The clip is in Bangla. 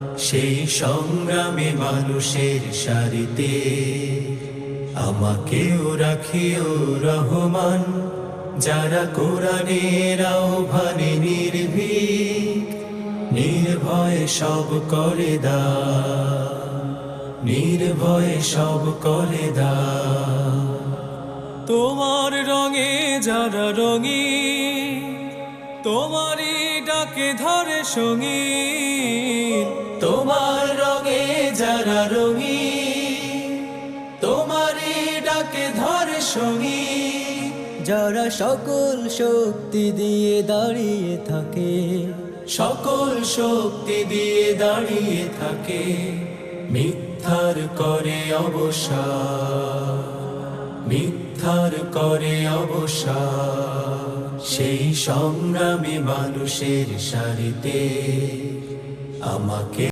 সেই সংগ্রামে মানুষের সারিতে আমাকেও রাখিও রহমান, যারা কোরআনের আহ্বানে নির্ভীক, নির্ভয়ে সব করে দান, নির্ভয়ে সব করে দান। তোমার রঙে যারা রঙিন, তোমারই ডাকে ধরে সঙ্গীন। তোমার রঙে যারা রঙিন, তোমারই ডাকে ধরে সঙ্গীন। যারা সকল শক্তি দিয়ে দাঁড়িয়ে থাকে, সকল শক্তি দিয়ে দাঁড়িয়ে থাকে, মিথ্যার করে অবসান, মিথ্যার করে অবসান। সেই সংগ্রামী মানুষের সারিতে আমাকে